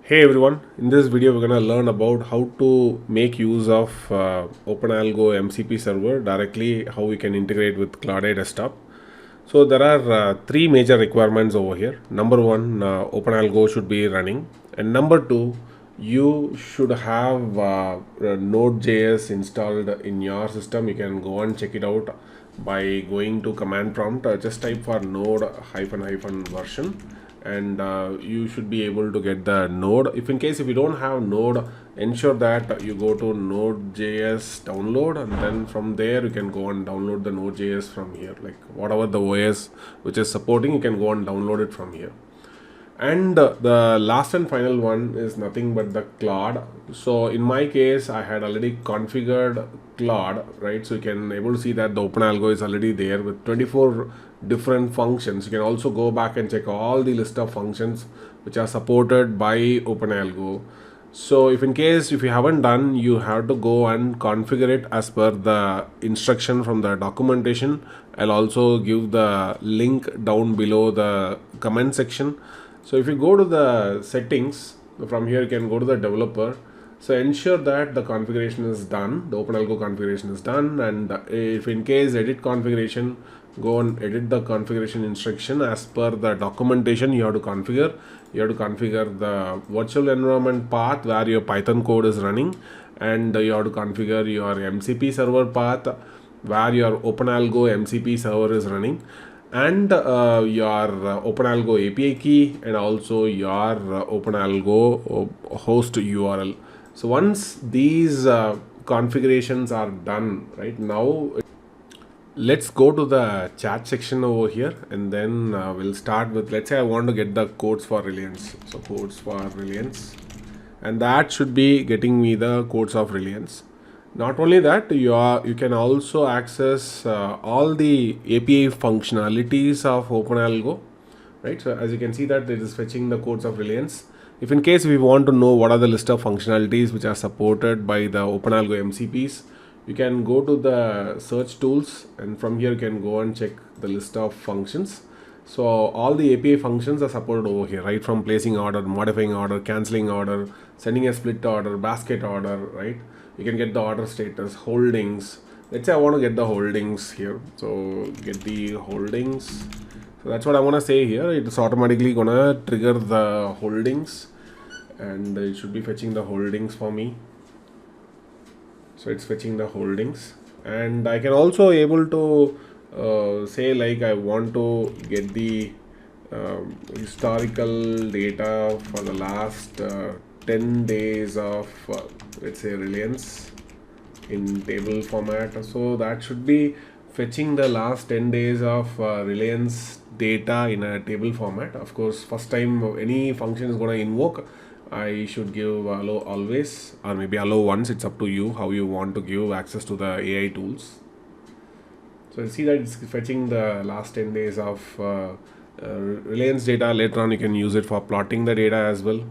Hey everyone, in this video we're going to learn about how to make use of OpenAlgo MCP server directly, how we can integrate with Cloud Desktop. So there are three major requirements over here. Number one, OpenAlgo should be running, and number two, you should have Node.js installed in your system. You can go and check it out by going to command prompt. Just type for node hyphen version, and you should be able to get the node. If you don't have node, ensure that you go to node.js download, and then from there you can go and download the node.js from here, like whatever the OS which is supporting, you can go and download it from here. And the last and final one is nothing but the Claude. So in my case, I had already configured Claude, right? So you can able to see that the OpenAlgo is already there with 24 different functions. You can also go back and check all the list of functions which are supported by OpenAlgo. So if you haven't done, you have to go and configure it as per the instruction from the documentation. I'll also give the link down below the comment section. So if you go to the settings, from here you can go to the developer. So ensure that the configuration is done, the OpenAlgo configuration is done, and if in case edit configuration, go and edit the configuration instruction as per the documentation. You have to configure the virtual environment path where your Python code is running, and you have to configure your MCP server path where your OpenAlgo MCP server is running, and your OpenAlgo API key, and also your OpenAlgo host URL. So once these configurations are done, right now, let's go to the chat section over here, and then we'll start with, let's say I want to get the codes for Reliance. So codes for Reliance, and that should be getting me the codes of Reliance. Not only that, you can also access all the API functionalities of OpenAlgo, right? So as you can see that it is fetching the codes of Reliance. If in case we want to know what are the list of functionalities which are supported by the OpenAlgo MCPs, you can go to the search tools, and from here you can go and check the list of functions. So all the API functions are supported over here, right? From placing order, modifying order, cancelling order, sending a split order, basket order, right? You can get the order status, holdings. Let's say I want to get the holdings here. So get the holdings. So that's what I want to say here. It's automatically gonna trigger the holdings, and it should be fetching the holdings for me. So it's fetching the holdings, and I can also able to say like I want to get the historical data for the last 10 days of let's say Reliance in table format. So that should be fetching the last 10 days of Reliance data in a table format. Of course, first time any function is going to invoke, I should give allow always, or maybe allow once. It's up to you how you want to give access to the AI tools. So you see that it's fetching the last 10 days of Reliance data. Later on you can use it for plotting the data as well.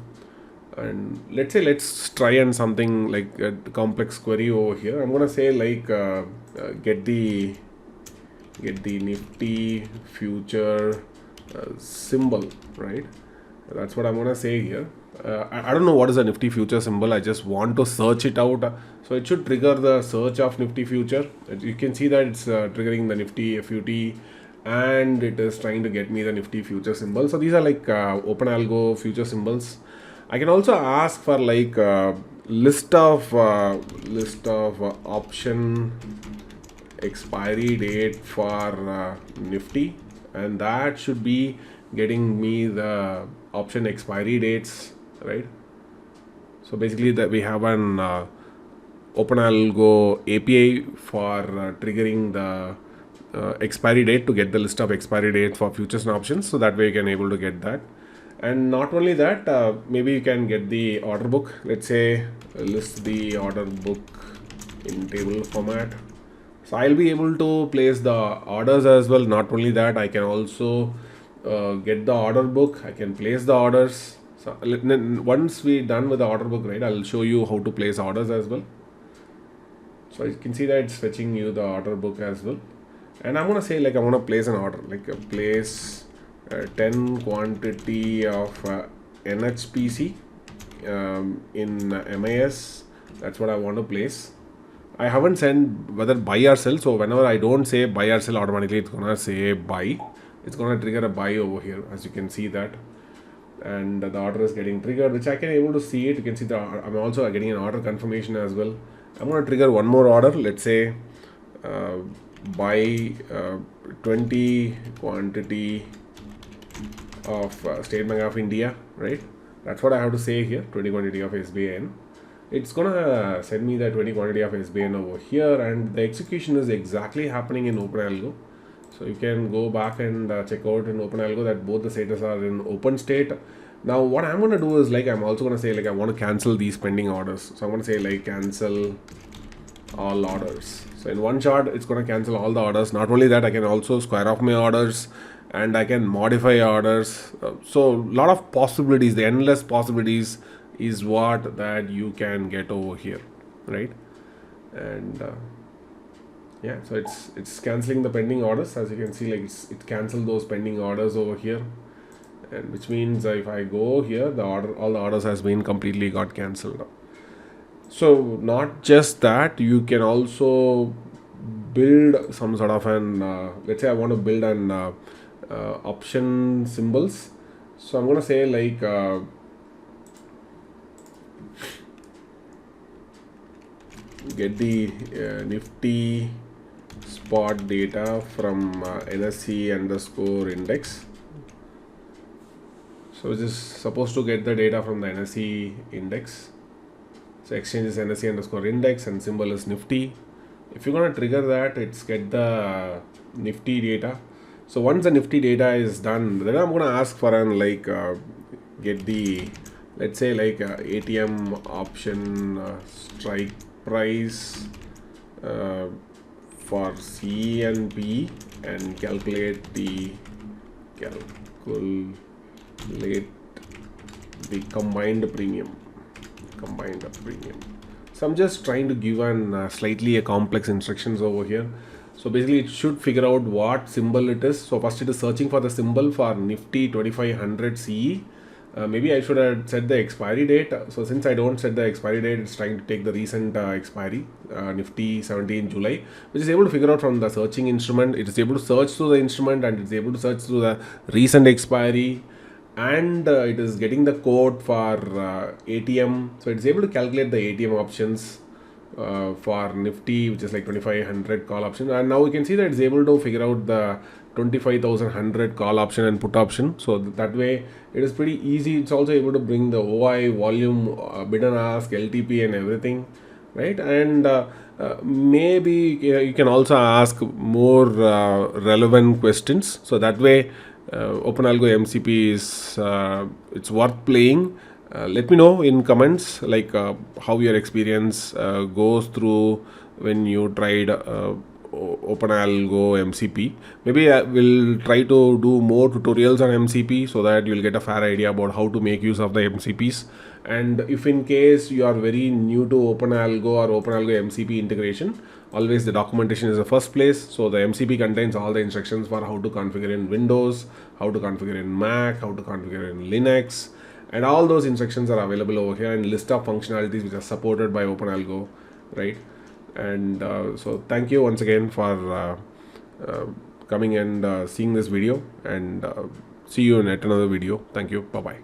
And let's try and something like a complex query over here. I'm gonna say like get the Nifty future symbol, right? That's what I'm gonna say here. I don't know what is a Nifty future symbol. I just want to search it out. So it should trigger the search of Nifty future. You can see that it's triggering the Nifty FUT, and it is trying to get me the Nifty future symbol. So these are like OpenAlgo future symbols. I can also ask for like list of option expiry date for Nifty, and that should be getting me the option expiry dates, right? So basically that we have an OpenAlgo API for triggering the expiry date to get the list of expiry date for futures and options. So that way you can able to get that. And not only that, maybe you can get the order book. Let's say list the order book in table format. So I'll be able to place the orders as well. Not only that, I can also get the order book. I can place the orders. So once we're done with the order book, right, I'll show you how to place orders as well. So you can see that it's fetching you the order book as well. And I'm gonna say like I want to place an order, like a place 10 quantity of NHPC, in MIS. That's what I want to place. I haven't sent whether buy or sell, so whenever I don't say buy or sell, automatically it's gonna say buy. It's gonna trigger a buy over here, as you can see that, and the order is getting triggered, which I can able to see it. You can see I'm also getting an order confirmation as well. I'm gonna trigger one more order. Let's say buy 20 quantity of State Bank of India, right? That's what I have to say here. 20 quantity of SBN. It's gonna send me the 20 quantity of SBN over here, and the execution is exactly happening in OpenAlgo. So you can go back and check out in OpenAlgo that both the status are in open state. Now what I'm gonna do is, like, I'm also gonna say, like, I want to cancel these pending orders. So I'm gonna say, like, cancel all orders. So in one shot, it's gonna cancel all the orders. Not only that, I can also square off my orders, and I can modify orders. So a lot of possibilities, the endless possibilities is what that you can get over here, right? And yeah, so it's canceling the pending orders. As you can see, like, it canceled those pending orders over here, and which means if I go here, all the orders has been completely got cancelled. So not just that, you can also build some sort of an let's say I want to build an option symbols. So I'm gonna say, like, get the Nifty spot data from NSE underscore index. So it is supposed to get the data from the NSE index. So exchange is NSE underscore index and symbol is Nifty. If you're gonna trigger that, it's get the Nifty data. So once the Nifty data is done, then I'm gonna ask for an, like, get the, let's say, like, ATM option strike price for C and B, and calculate the combined premium. So I'm just trying to give an slightly a complex instructions over here. So basically it should figure out what symbol it is. So first it is searching for the symbol for Nifty 2500 CE. Maybe I should have set the expiry date. So since I don't set the expiry date, it's trying to take the recent expiry, Nifty 17 July, which is able to figure out from the searching instrument. It is able to search through the instrument, and it's able to search through the recent expiry, and it is getting the code for ATM. So it's able to calculate the ATM options for Nifty, which is like 2500 call option, and now we can see that it's able to figure out the 25,100 call option and put option. So that way it is pretty easy. It's also able to bring the OI, volume, bid and ask, LTP and everything, right? And maybe you can also ask more relevant questions. So that way OpenAlgo MCP is it's worth playing. Let me know in comments, like, how your experience goes through when you tried OpenAlgo MCP. Maybe I will try to do more tutorials on MCP so that you'll get a fair idea about how to make use of the MCPs. And if in case you are very new to OpenAlgo or OpenAlgo MCP integration, always the documentation is the first place. So the MCP contains all the instructions for how to configure in Windows, how to configure in Mac, how to configure in Linux, and all those instructions are available over here, and list of functionalities which are supported by OpenAlgo, right? And so thank you once again for coming and seeing this video, and see you in yet another video. Thank you. Bye bye.